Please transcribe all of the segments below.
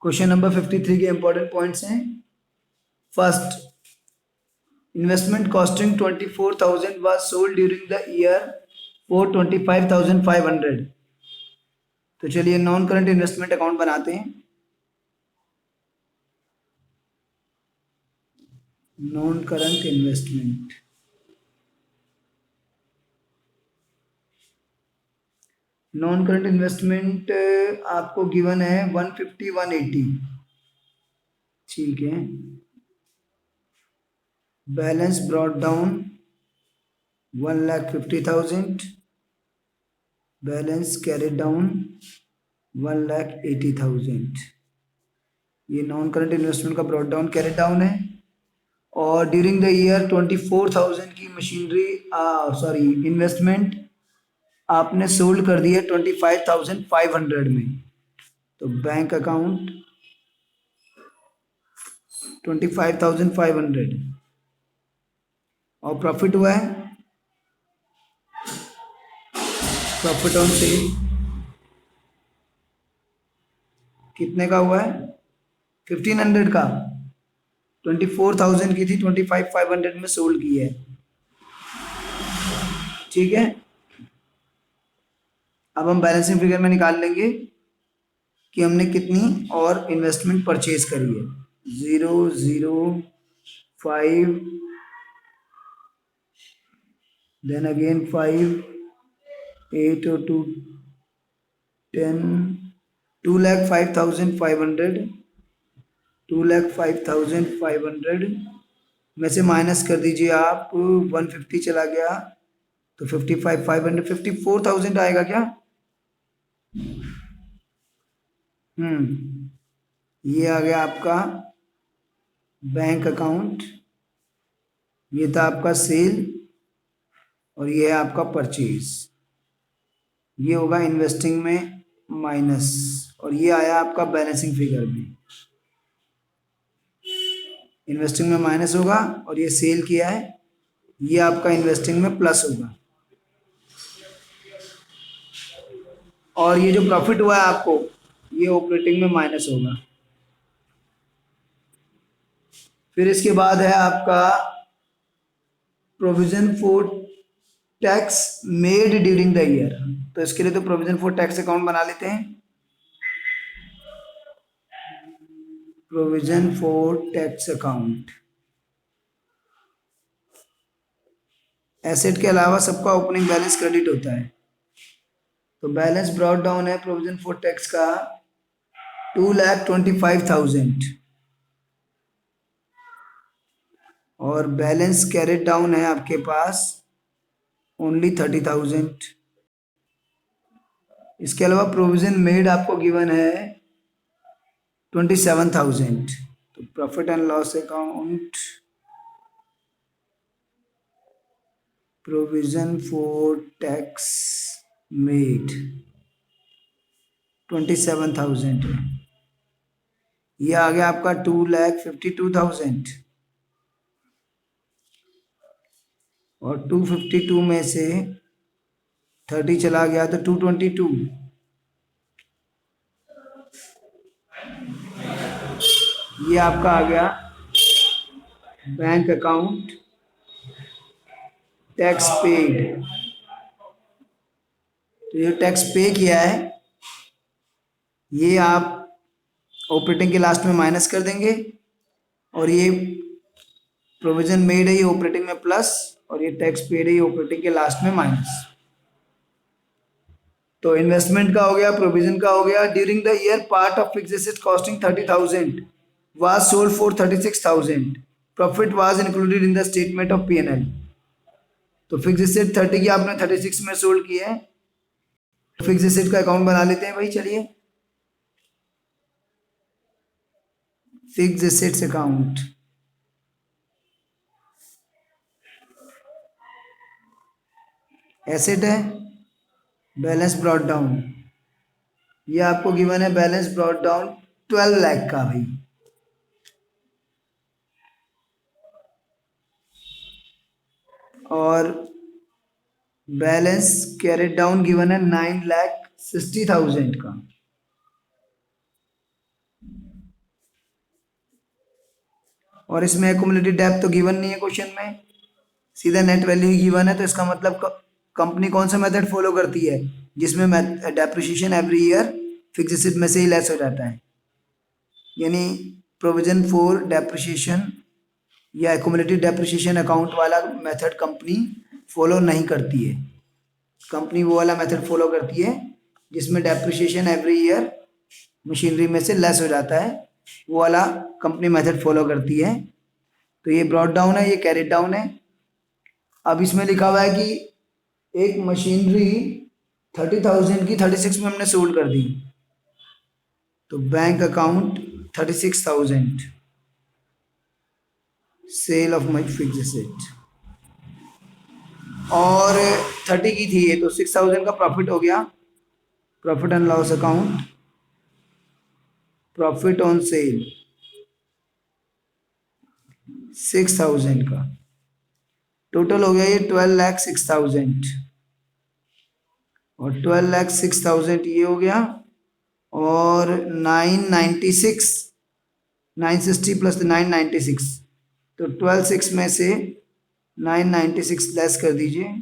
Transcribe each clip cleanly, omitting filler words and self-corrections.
Question number 53 के important points हैं। First, investment costing 24,000 was sold during the year for 25,500। तो चलिए non current investment account बनाते हैं। Non current investment, non current investment आपको given है 150 180। ठीक है, balance brought down 1,50,000, balance carried down 1,80,000। ये नॉन करंट इन्वेस्टमेंट का ब्रॉट डाउन कैरिड डाउन है। और ड्यूरिंग द ईयर 24,000 की मशीनरी सॉरी इन्वेस्टमेंट आपने सोल्ड कर दी है 25,500 में। तो बैंक अकाउंट 25,500 और प्रॉफिट हुआ है, प्रॉफिट ऑन सेल कितने का हुआ है? 1,500 का। 24,000 की थी, 25,500 में सोल्ड की है। ठीक है, अब हम बैलेंसिंग फिगर में निकाल लेंगे कि हमने कितनी और इन्वेस्टमेंट परचेज करी है। 005, देन अगेन 5, 8 और 2 10, 2,05,500, 2,05,500 में से माइनस कर दीजिए आप, 150 चला गया तो 55,500, 54,000 आएगा क्या? ये आ गया आपका बैंक अकाउंट, ये था आपका सेल और ये है आपका परचेज। ये होगा इन्वेस्टिंग में माइनस, और ये आया आपका बैलेंसिंग फिगर में। इन्वेस्टिंग में माइनस होगा और ये सेल किया है, ये आपका इन्वेस्टिंग में प्लस होगा। और ये जो प्रॉफिट हुआ है आपको, ये ऑपरेटिंग में माइनस होगा। फिर इसके बाद है आपका provision for tax made during the year. तो इसके लिए तो प्रोविजन फॉर टैक्स अकाउंट बना लेते हैं। Provision for tax account, asset के अलावा सबका ओपनिंग बैलेंस क्रेडिट होता है। तो बैलेंस ब्रॉट डाउन है प्रोविजन फॉर टैक्स का 2,25,000 और बैलेंस कैरिड डाउन है आपके पास ओनली 30,000। इसके अलावा प्रोविजन मेड आपको गिवन है 27,000। तो profit and loss account, provision for tax made 27,000, ये आ गया आपका 2,52,000 और 252 में से 30 चला गया तो 222। ये आपका आ गया बैंक अकाउंट टैक्स पेड। तो ये टैक्स पे किया है, ये आप ऑपरेटिंग के लास्ट में माइनस कर देंगे, और ये प्रोविजन मेड है ये ऑपरेटिंग में प्लस, और ये टैक्स पेड है ये ऑपरेटिंग के लास्ट में माइनस। तो इन्वेस्टमेंट का हो गया, प्रोविजन का हो गया। During the year part of fixed asset costing 30,000 was sold for 36,000। Profit was included in the statement of P&L। तो फिक्स्ड एसेट 30 की आपने 36 में सोल्ड की है। फिक्स्ड एसेट का अकाउंट बना लेते हैं भाई। चलिए, फिक्स्ड एसेट्स अकाउंट, एसेट है बैलेंस ब्रॉट डाउन, ये आपको गिवन है बैलेंस ब्रॉट डाउन 12 लाख का भाई। और बैलेंस कैरिड डाउन गिवन है 9,60,000 का। और इसमें एक्यूमुलेटेड डेप्थ तो गिवन नहीं है क्वेश्चन में, सीधा नेट वैल्यू ही गिवन है। तो इसका मतलब कंपनी कौन सा मेथड फॉलो करती है जिसमें depreciation every year fix asset में से ही लेस हो जाता है, यानी प्रोविजन फॉर डेप्रिसिएशन या एक्यूमुलेटेड डेप्रिसिएशन अकाउंट वाला मेथड कंपनी फॉलो नहीं करती है। कंपनी वो वाला मेथड फॉलो करती है जिसमें डेप्रिसिएशन एवरी ईयर मशीनरी में से लेस हो जाता है, वो वाला कंपनी मेथड फॉलो करती है। तो ये ब्रॉट डाउन है, ये कैरेट डाउन है। अब इसमें लिखा हुआ है कि एक मशीनरी 30,000 की 36 में हमने सोल्ड कर दी, तो bank account 36,000 sale of my fix asset, और 30 की थी ये, तो 6,000 का प्रॉफिट हो गया। Profit and loss account, profit on sale 6,000 का, टोटल हो गया ये 12,06,000, और 12,06,000 ये हो गया, और 996 960 प्लस 996, तो 12,6 में से 996 लेस कर दीजिए,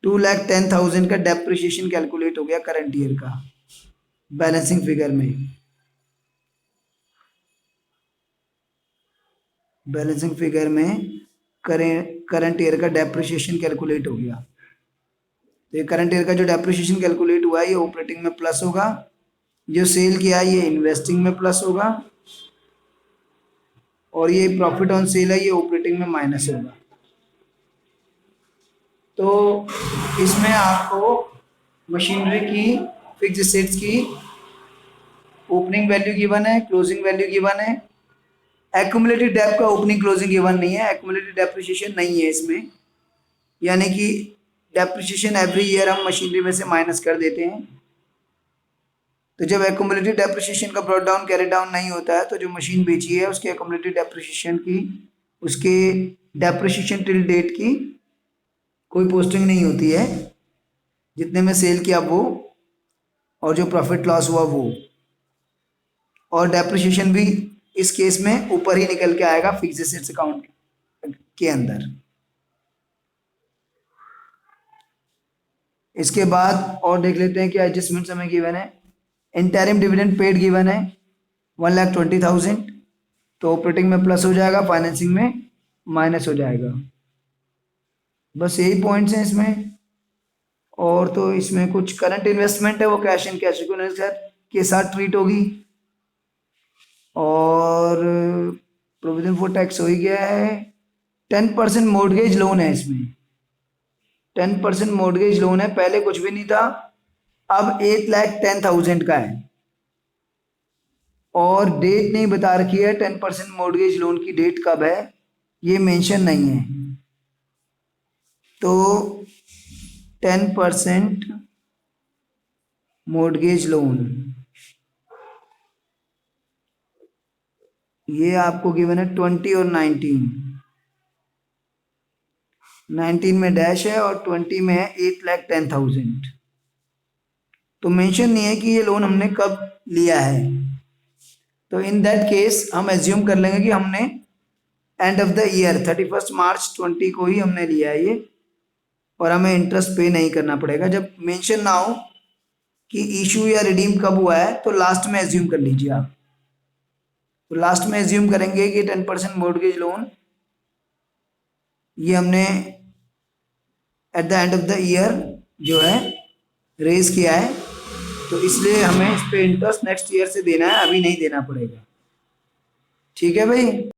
2,10,000 का डेप्रिसिएशन कैलकुलेट हो गया करंट ईयर का बैलेंसिंग फिगर में। बैलेंसिंग फिगर में करंट ईयर का डेप्रिसिएशन कैलकुलेट हो गया। तो ये करंट ईयर का जो डेप्रिसिएशन कैलकुलेट हुआ है ये ऑपरेटिंग में प्लस होगा, जो सेल किया है ये इन्वेस्टिंग में प्लस होगा, और ये प्रॉफिट ऑन सेल है ये ऑपरेटिंग में माइनस होगा। तो इसमें आपको मशीनरी की फिक्स्ड एसेट्स की ओपनिंग वैल्यू गिवन है, क्लोजिंग वैल्यू गिवन है। एक्यूमुलेटेड डेप्थ का ओपनिंग क्लोजिंग गिवन नहीं है, एक्यूमुलेटेड डेप्रिसिएशन नहीं है इसमें, यानी कि डेप्रिसिएशन एवरी ईयर हम मशीनरी में से माइनस कर देते हैं। तो जब एक्यूमुलेटेड डेप्रिसिएशन का ब्रॉट डाउन कैरी डाउन नहीं होता है, तो जो मशीन बेची है उसके एक्यूमुलेटेड डेप्रिसिएशन की, उसके डेप्रिसिएशन टिल डेट की कोई पोस्टिंग नहीं होती है, जितने में सेल किया वो, और जो प्रॉफिट लॉस हुआ वो, और डेप्रिसिएशन भी इस केस में ऊपर ही निकल के आएगा फिक्स्ड एसेट्स अकाउंट के अंदर। इसके बाद और देख लेते हैं क्या एडजस्टमेंट्स हमें गिवन है। इंटरिम डिविडेंड पेड गिवन है 1,20,000, तो ऑपरेटिंग में प्लस हो जाएगा, फाइनेंसिंग में माइनस हो जाएगा। बस यही पॉइंट्स हैं इसमें। और तो इसमें कुछ करंट इन्वेस्टमेंट है वो कैश एंड कैश इक्विवेलेंट के साथ ट्रीट होगी, और प्रोविजन फॉर टैक्स हो ही गया है। 10% मॉर्गेज लोन है इसमें, 10% मॉर्गेज लोन है, पहले कुछ भी नहीं था, अब 8,10,000 का है, और डेट नहीं बता रखी है 10% मॉर्गेज लोन की डेट कब है ये मेंशन नहीं है। तो 10% मॉर्गेज लोन ये आपको गिवन है 20 और 19 में डैश है और 20 में है 8,10,000। तो मेंशन नहीं है कि ये लोन हमने कब लिया है। तो इन दैट केस हम एज्यूम कर लेंगे कि हमने एंड ऑफ द ईयर 31 मार्च 20 को ही हमने लिया है ये, और हमें इंटरेस्ट पे नहीं करना पड़ेगा। जब मेंशन ना हो कि इशू या रिडीम कब हुआ है तो लास्ट में एज्यूम कर लीजिए आप। तो लास्ट में एज्यूम करेंगे कि 10% मॉर्गेज लोन ये हमने at the end of the year जो है रेज किया है, तो इसलिए हमें इस पे इंटरेस्ट नेक्स्ट ईयर से देना है, अभी नहीं देना पड़ेगा। ठीक है भाई।